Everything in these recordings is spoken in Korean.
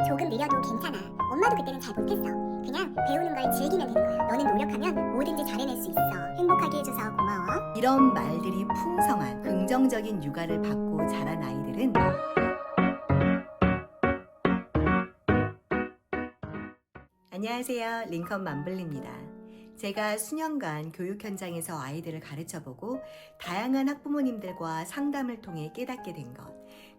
조금 느려도 괜찮아. 엄마도 그때는 잘 못했어. 그냥 배우는 걸 즐기면 되는 거야. 너는 노력하면 뭐든지 잘해낼 수 있어. 행복하게 해줘서 고마워. 이런 말들이 풍성한 긍정적인 육아를 받고 자란 아이들은 안녕하세요. 링컨 만블리입니다. 제가 수년간 교육 현장에서 아이들을 가르쳐보고 다양한 학부모님들과 상담을 통해 깨닫게 된 것,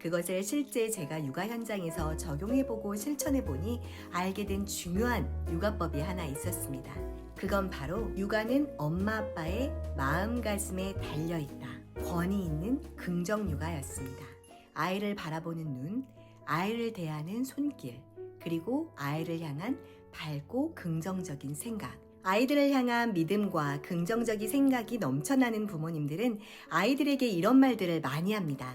그것을 실제 제가 육아 현장에서 적용해보고 실천해보니 알게 된 중요한 육아법이 하나 있었습니다. 그건 바로 육아는 엄마 아빠의 마음가짐에 달려있다. 권위 있는 긍정 육아였습니다. 아이를 바라보는 눈, 아이를 대하는 손길, 그리고 아이를 향한 밝고 긍정적인 생각. 아이들을 향한 믿음과 긍정적인 생각이 넘쳐나는 부모님들은 아이들에게 이런 말들을 많이 합니다.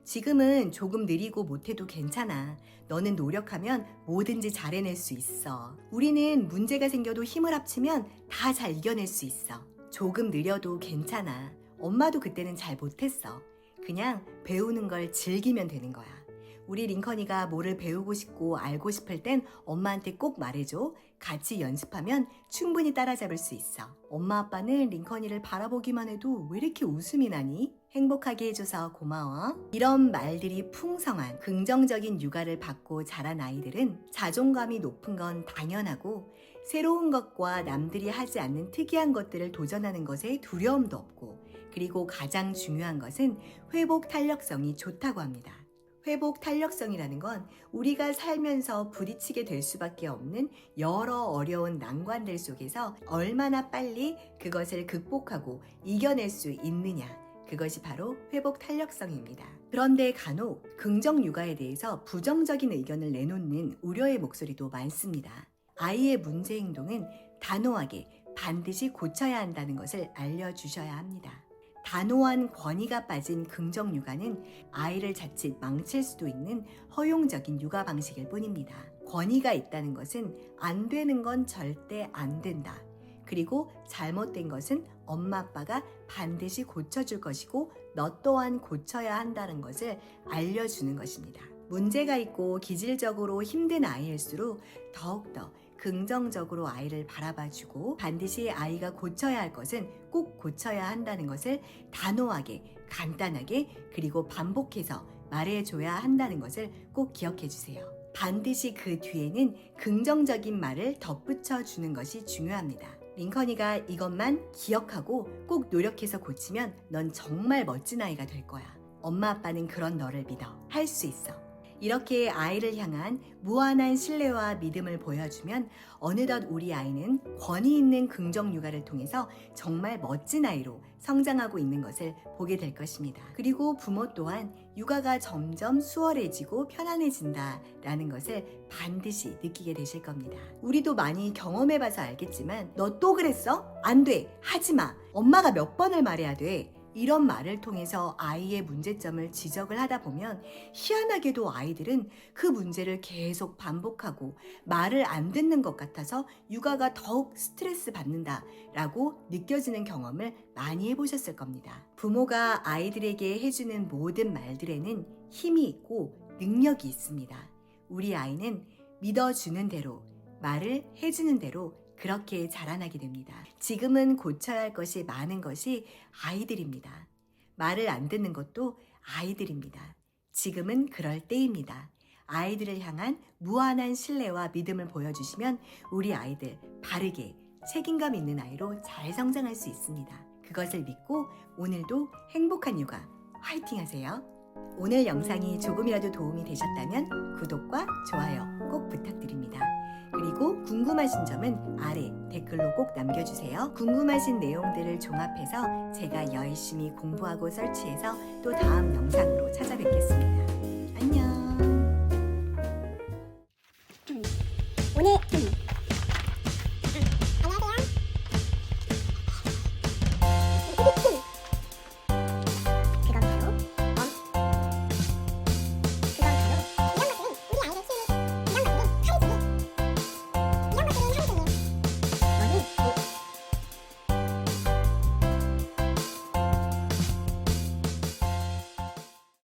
지금은 조금 느리고 못해도 괜찮아. 너는 노력하면 뭐든지 잘 해낼 수 있어. 우리는 문제가 생겨도 힘을 합치면 다 잘 이겨낼 수 있어. 조금 느려도 괜찮아. 엄마도 그때는 잘 못했어. 그냥 배우는 걸 즐기면 되는 거야. 우리 링컨이가 뭐를 배우고 싶고 알고 싶을 땐 엄마한테 꼭 말해줘. 같이 연습하면 충분히 따라잡을 수 있어. 엄마 아빠는 링컨이를 바라보기만 해도 왜 이렇게 웃음이 나니? 행복하게 해줘서 고마워. 이런 말들이 풍성한 긍정적인 육아를 받고 자란 아이들은 자존감이 높은 건 당연하고 새로운 것과 남들이 하지 않는 특이한 것들을 도전하는 것에 두려움도 없고, 그리고 가장 중요한 것은 회복 탄력성이 좋다고 합니다. 회복 탄력성이라는 건 우리가 살면서 부딪히게 될 수밖에 없는 여러 어려운 난관들 속에서 얼마나 빨리 그것을 극복하고 이겨낼 수 있느냐, 그것이 바로 회복 탄력성입니다. 그런데 간혹 긍정 육아에 대해서 부정적인 의견을 내놓는 우려의 목소리도 많습니다. 아이의 문제 행동은 단호하게 반드시 고쳐야 한다는 것을 알려주셔야 합니다. 단호한 권위가 빠진 긍정 육아는 아이를 자칫 망칠 수도 있는 허용적인 육아 방식일 뿐입니다. 권위가 있다는 것은 안 되는 건 절대 안 된다. 그리고 잘못된 것은 엄마 아빠가 반드시 고쳐줄 것이고 너 또한 고쳐야 한다는 것을 알려주는 것입니다. 문제가 있고 기질적으로 힘든 아이일수록 더욱더 긍정적으로 아이를 바라봐주고 반드시 아이가 고쳐야 할 것은 꼭 고쳐야 한다는 것을 단호하게, 간단하게, 그리고 반복해서 말해줘야 한다는 것을 꼭 기억해 주세요. 반드시 그 뒤에는 긍정적인 말을 덧붙여 주는 것이 중요합니다. 링컨이가 이것만 기억하고 꼭 노력해서 고치면 넌 정말 멋진 아이가 될 거야. 엄마 아빠는 그런 너를 믿어. 할 수 있어. 이렇게 아이를 향한 무한한 신뢰와 믿음을 보여주면 어느덧 우리 아이는 권위 있는 긍정 육아를 통해서 정말 멋진 아이로 성장하고 있는 것을 보게 될 것입니다. 그리고 부모 또한 육아가 점점 수월해지고 편안해진다라는 것을 반드시 느끼게 되실 겁니다. 우리도 많이 경험해봐서 알겠지만 너 또 그랬어? 안 돼! 하지 마! 엄마가 몇 번을 말해야 돼! 이런 말을 통해서 아이의 문제점을 지적을 하다 보면 희한하게도 아이들은 그 문제를 계속 반복하고 말을 안 듣는 것 같아서 육아가 더욱 스트레스 받는다라고 느껴지는 경험을 많이 해보셨을 겁니다. 부모가 아이들에게 해주는 모든 말들에는 힘이 있고 능력이 있습니다. 우리 아이는 믿어주는 대로, 말을 해주는 대로 그렇게 자라나게 됩니다. 지금은 고쳐야 할 것이 많은 것이 아이들입니다. 말을 안 듣는 것도 아이들입니다. 지금은 그럴 때입니다. 아이들을 향한 무한한 신뢰와 믿음을 보여주시면 우리 아이들 바르게 책임감 있는 아이로 잘 성장할 수 있습니다. 그것을 믿고 오늘도 행복한 육아 화이팅 하세요. 오늘 영상이 조금이라도 도움이 되셨다면 구독과 좋아요 꼭 부탁드립니다. 그리고 궁금하신 점은 아래 댓글로 꼭 남겨주세요. 궁금하신 내용들을 종합해서 제가 열심히 공부하고 설치해서 또 다음 영상으로 찾아뵙겠습니다.